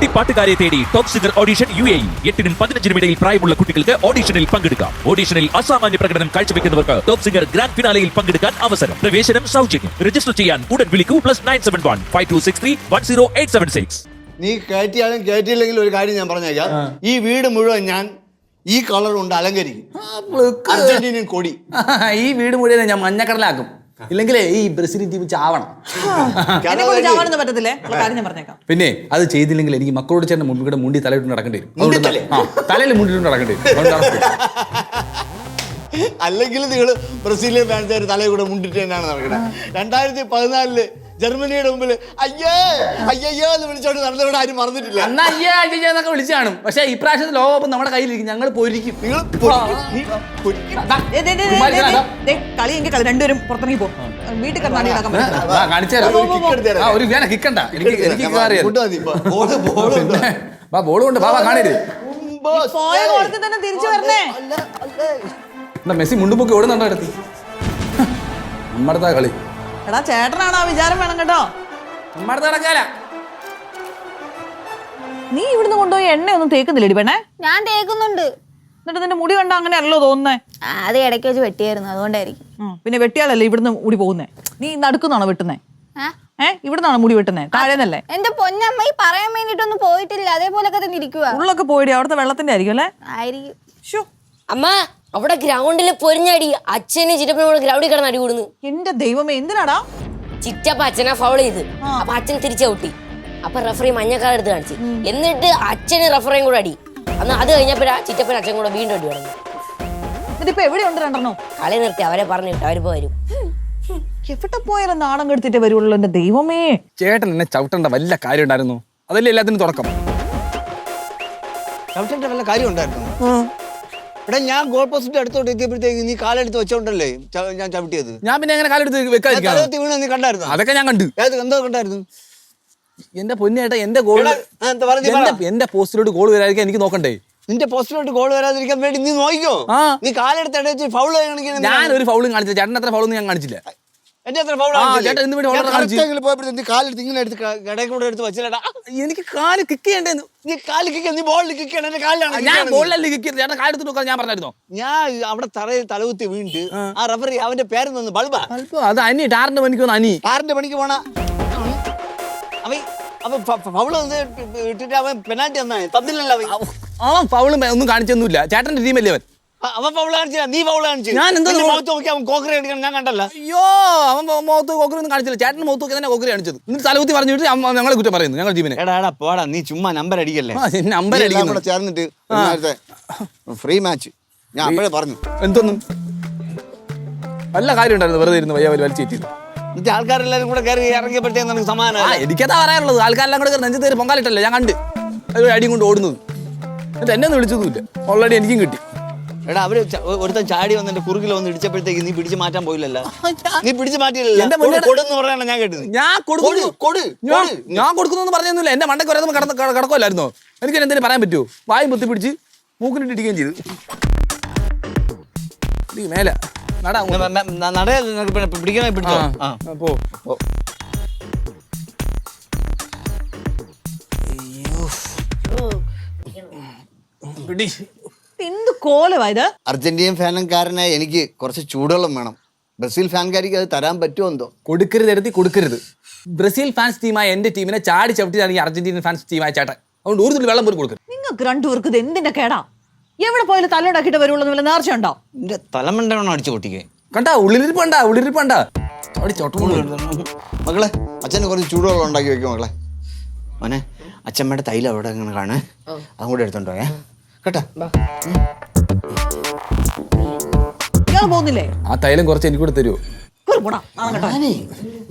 കുട്ടിപ്പാട്ടുകാരെ തേടി top singer audition UAE 8-നും 15-നും ഇടയിൽ പ്രായമുള്ള കുട്ടികൾക്ക് ഓഡിഷനിൽ പങ്കെടുക്കാം. ഓഡിഷനിൽ അസാമാന്യ പ്രകടനം കാഴ്ചവെക്കുന്നവർക്ക് ടോപ്പ് സിംഗർ ഗ്രാൻഡ് ഫിനാലയിൽ പങ്കെടുക്കാൻ അവസരം. പ്രവേശനം സൗജന്യം. രജിസ്റ്റർ ചെയ്യാൻ ഉടൻ വിളിക്കൂ +971 5263 10876. നീ കയറ്റിയാലും കയറ്റിയില്ലെങ്കിൽ ഒരു കാര്യം ഞാൻ പറഞ്ഞേക്കാം. ഈ വീട് മുഴുവൻ ഞാൻ ഈ കളർ കൊണ്ട് അലങ്കരിക്കും. അർജന്റീനിയൻ കൊടി. ഈ വീട് മുഴുവൻ ഞാൻ മഞ്ഞക്കടലാക്കും. ഇല്ലെങ്കിലേ ഈ ബ്രസീൽ ടീം ചാവണം. പിന്നെ അത് ചെയ്തില്ലെങ്കിൽ എനിക്ക് മക്കളോട് ചേട്ടൻ മുൻകൂടെ മുണ്ടി തലയിട്ട് നടക്കേണ്ടി വരും. തലയിൽ മുണ്ടിട്ട് നടക്കേണ്ടി വരും. അല്ലെങ്കിൽ നിങ്ങൾ ബ്രസീലിയൻ ഫാൻസുകാർ തലയിൽ കൂടെ മുണ്ടിട്ട് തന്നെയാണ് നടക്കുന്നത്. 2014 ജർമ്മനിയുടെ മുമ്പിൽ അയ്യോ അയ്യോ എന്ന് വിളിച്ചോണ്ട് നടന്നവിടെ ആരും മറന്നിട്ടില്ല. എന്നാ അയ്യോ അയ്യോ എന്നൊക്കെ വിളിച്ചു കാണും. പക്ഷെ ഇപ്രാവശ്യത്തെ ലോകകപ്പ് നമ്മുടെ കയ്യിലിരിക്കും. ഞങ്ങൾ പൊരിക്കും. കളി എങ്കിൽ കളി രണ്ടുപേരും പുറത്തിറങ്ങി പോകും. വീട്ടിൽ ഒരു കിക്കണ്ട. എനിക്ക് ബോൾ കൊണ്ട് ബാബാ കാണരുത്. തിരിച്ചു വരണേ. എന്താ മെസ്സി മുണ്ടുപൊക്കി ഓടുന്നുണ്ടോ അടുത്ത്? നമ്മുടെ കളി എടാ ചേട്ടനാണ് ആ വിചാരം വേണം കേട്ടോ. നമ്മുടെ നടക്കാല. നീ ഇവിടുന്ന് കൊണ്ടുപോയി എണ്ണയൊന്നും തേക്കുന്നില്ലടി പെണ്ണേ? ഞാൻ തേക്കുന്നുണ്ട്. എന്നിട്ട് നിന്റെ മുടി കണ്ട അങ്ങനെയല്ലോ തോന്നുന്നേ. അത് ഇടയ്ക്ക് വെച്ച് വെട്ടിയായിരുന്നു, അതുകൊണ്ടായിരിക്കും. പിന്നെ വെട്ടിയാലല്ലേ ഇവിടുന്ന് മുടി പോകുന്നേ? നീ നടുക്കുന്നാണോ വെട്ടുന്നേ? ഇവിടുന്നാണോ മുടി വെട്ടുന്നേ? താഴേന്നല്ലേ? എന്റെ പൊന്നമ്മ ഈ പറയാൻ വേണ്ടിട്ടൊന്നും പോയിട്ടില്ല, അതേപോലൊക്കെ തന്നെ ഇരിക്കുക. ഉള്ളൊക്കെ പോയിടി, അവിടുത്തെ വെള്ളത്തിന്റെ ആയിരിക്കും അല്ലേ? ആയിരിക്കും. അമ്മ അവിടെ ഗ്രൗണ്ടിൽ പൊരിഞ്ഞടി അച്ഛന് ചിറ്റപ്പനോട് ഗ്രൗണ്ടിൽ കിടന്ന് അടി കൂടുന്നു. എന്റെ ദൈവമേ, എന്തിനാടാ? ചിറ്റപ്പ അച്ഛനെ ഫൗൾ ചെയ്ത് അപ്പൊ അച്ഛൻ തിരിച്ചൗട്ടി. അപ്പൊ റഫറി മഞ്ഞക്കാട് എടുത്ത് കാണിച്ചു. എന്നിട്ട് അച്ഛന് റഫറിയും കൂടെ അടി. അന്ന് അത് കഴിഞ്ഞപ്പോഴാ ചിറ്റപ്പൻ അച്ഛൻ കൂടെ വീണ്ടും അടി തുടങ്ങി. ഇതിപ്പോ എവിടെയുണ്ട് രണ്ടെണ്ണോ? കളി നിർത്തി, അവരെ പറഞ്ഞിട്ട് അവരിപ്പോ വരും. എവിടെ പോയാലും നാണം കെടുത്തിട്ടേ വരുള്ളൂ. എന്റെ ദൈവമേ, ചേട്ടൻ എന്നെ ചവിട്ടേണ്ട വല്ല കാര്യം ഉണ്ടായിരുന്നു? അതല്ലേ എല്ലാത്തിനും തുടക്കം. ചവിട്ടേണ്ട വല്ല കാര്യം ഉണ്ടായിരുന്നു? എടാ ഞാൻ ഗോൾ പോസ്റ്റിന്റെ അടുത്തോട്ട് എത്തിയപ്പോഴത്തേക്ക് നീ കാലെടുത്ത് വെച്ചോണ്ടല്ലേ ഞാൻ ചവിട്ടിയത്. ഞാൻ പിന്നെ എങ്ങനെ കാലെടുത്ത് വെക്കാതിരിക്കാം? വീണ നീ കണ്ടായിരുന്നു? അതൊക്കെ ഞാൻ കണ്ടു. എന്തോ കണ്ടായിരുന്നു? എന്റെ പൊന്നേട്ടാ, എന്റെ ഗോൾ എന്റെ പോസ്റ്റിലോട്ട് ഗോൾ വരാതിരിക്കാൻ എനിക്ക് നോക്കണ്ടേ? നിന്റെ പോസ്റ്റിലോട്ട് ഗോൾ വരാതിരിക്കാൻ വേണ്ടി നീ നോക്കിക്കോ. നീ കാലെടുത്ത് ഫൗൾ ഞാൻ ഒരു ഫൗളും കാണിച്ചില്ല. ചേട്ടൻ അത്ര ഫൗളൊന്നും ഞാൻ കാണിച്ചില്ല. എനിക്ക് കാല് കിക്ക് ചെയ്യണ്ടേന്ന്. നീ കാല് കിക്ക്, നീ ബോളിൽ കിക്ക് ചെയ്യണം. ഞാൻ ബോളിലല്ലേ കിക്ക് ചെയ്ത് ചേട്ടൻ കാലെടുത്ത് നോക്കാൻ ഞാൻ പറഞ്ഞായിരുന്നോ? ഞാൻ അവിടെ തറയിൽ തലകുത്തി വീണിട്ട് ആ റഫറി അവന്റെ പേരെന്ന് ബൾബാ. അത് അനി ടാറിന്റെ പണിക്ക് വന്ന അനി 6 മണിക്ക് പോണ അവൻ ഫൗള് ഇട്ടിട്ട് അവൻ പെനാൽറ്റി തന്നില്ലല്ലോ. അവൻ ഫൗളും ഒന്നും കാണിച്ചൊന്നുമില്ല. ചേട്ടന്റെ ടീമല്ലേ അവൻ. അവൻ ഫൗള് കാണിച്ചാ നീ ഫൗള് കാണിച്ചു. ഞാൻ എന്തോ മുഖത്ത് നോക്കി അവൻ കോക്കറി അടിക്കണം ഞാൻ കണ്ടല്ല. അയ്യോ, അവൻ മുഖത്ത് കോക്കറി ഒന്നും കാണിച്ചില്ല. ചേട്ടൻ മുഖത്ത് നോക്കി തന്നെ കോക്കറി കാണിച്ചത്. എന്നിട്ട് തലകുത്തി പറഞ്ഞിട്ട് ഞങ്ങളെ കുറ്റം പറയുന്നു ഞങ്ങളുടെ ടീമിനെ. എടാ പോടാ, നീ ചുമ്മാ നമ്പർ അടിക്കല്ലേ. നമ്പർ അടിക്കുന്നു ചേർന്നിട്ട് ഫ്രീ മാച്ച് ഞാൻ അപ്പോഴേ പറഞ്ഞു. എന്തൊന്നും നല്ല കാര്യം ഉണ്ടായിരുന്നു. വെറുതെ ഇരുന്ന് വയ്യ വലിച്ചേറ്റില്ല. എന്നിട്ട് ആൾക്കാരെല്ലാരും കൂടെ കയറി ഇറങ്ങിയപ്പോഴത്തേക്ക് നമുക്ക് സമാധാനം. എനിക്കതാ പറയാനുള്ളത്. ആൾക്കാരെല്ലാം കൂടെ നെഞ്ചത്ത് കയറി പൊങ്കാലിട്ടല്ലേ ഞാൻ കണ്ട് അടിയും കൊണ്ട് ഓടുന്നത്. എന്നിട്ട് എന്നെ ഒന്നും വിളിച്ചതുമില്ല. ഓൾറെഡി എനിക്കും കിട്ടി. എടാ അവര് ഒരുത്തൻ ചാടി വന്നിട്ട് കുറുകിൽ വന്ന് ഇടിച്ചപ്പോഴത്തേക്ക് നീ പിടിച്ചു മാറ്റാൻ പോയില്ലല്ലോ. നീ പിടിച്ചു മാറ്റിയില്ലല്ലോ. കൊടുന്ന് പറയാനാണ് ഞാൻ കേട്ടത്. ഞാൻ കൊടുക്കുന്നു പറഞ്ഞൊന്നുമില്ല. എന്റെ മണ്ടക്ക് വരുമ്പോൾ കിടക്കുമല്ലായിരുന്നോ? എനിക്ക് എന്തെങ്കിലും പറയാൻ പറ്റുമോ? വായും പൊത്തി പിടിച്ച് മൂക്കിനിട്ട് ഇടിക്കുകയും ചെയ്തു. മേല പിടിക്കണേ പിടിച്ചോ. എന്ത് കോലമായത്? അർജന്റീൻ ഫാനക്കാരനെ എനിക്ക് കുറച്ച് ചൂടുവെള്ളം വേണം. ബ്രസീൽ ഫാൻകാരിക്ക് അത് തരാൻ പറ്റുമോ എന്തോ? കൊടുക്കരുത്. ബ്രസീൽ ഫാൻസ് ടീമായ എന്റെ ടീമിനെ ചാടി ചവിട്ടിയാണ് ഈ അർജന്റീനൻ ഫാൻസ് ടീമായ ചേട്ടൻ. അതുകൊണ്ട് ഒരു തുള്ളി വെള്ളം പോലും കൊടുക്കരുത്. നിങ്ങൾക്ക് രണ്ടുപേർക്ക് ഇത് എന്തിന്റെ കേടാ? എവിടെ പോയാലും തലയുണ്ടാക്കിയിട്ട് വരുള്ളൂ എന്ന് നേർച്ച ഉണ്ടോ? എന്റെ തലമണ്ടണം അടിച്ചു പൊട്ടിക്കേ. കണ്ടാ ഉള്ളിരിപ്പണ്ട മക്കളെ, അച്ഛന് കുറച്ച് ചൂടുവെള്ളം ഉണ്ടാക്കി വെക്കും മക്കളെ. മോനെ, അച്ഛമ്മയുടെ തൈലം അവിടെ അങ്ങനെ കാണേ, അതും കൂടെ എടുത്തോണ്ടോ കേട്ടാ. പോകുന്നില്ലേ? ആ തൈലം കുറച്ച് എനിക്ക് കൂടെ തരുമോ?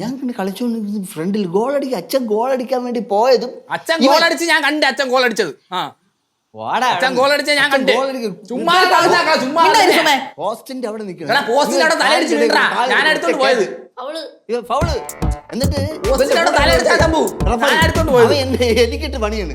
ഞാൻ കളിച്ചോണ്ട് ഫ്രണ്ടിൽ ഗോൾ അടിക്കുക. അച്ഛൻ ഗോൾ അടിക്കാൻ വേണ്ടി പോയതും അച്ഛൻ ഗോൾ അടിച്ച് ഞാൻ കണ്ട്. അച്ഛൻ ഗോൾ അടിച്ചത് അച്ഛൻ ഗോൾ അടിച്ച ഞാൻ കണ്ട്. പോസ്റ്റിന്റെ അവിടെ നിൽക്കണം. ഞാൻ എടുത്തോണ്ട് പോയത്. എന്നിട്ട് എനിക്കിട്ട് പണിയാണ്.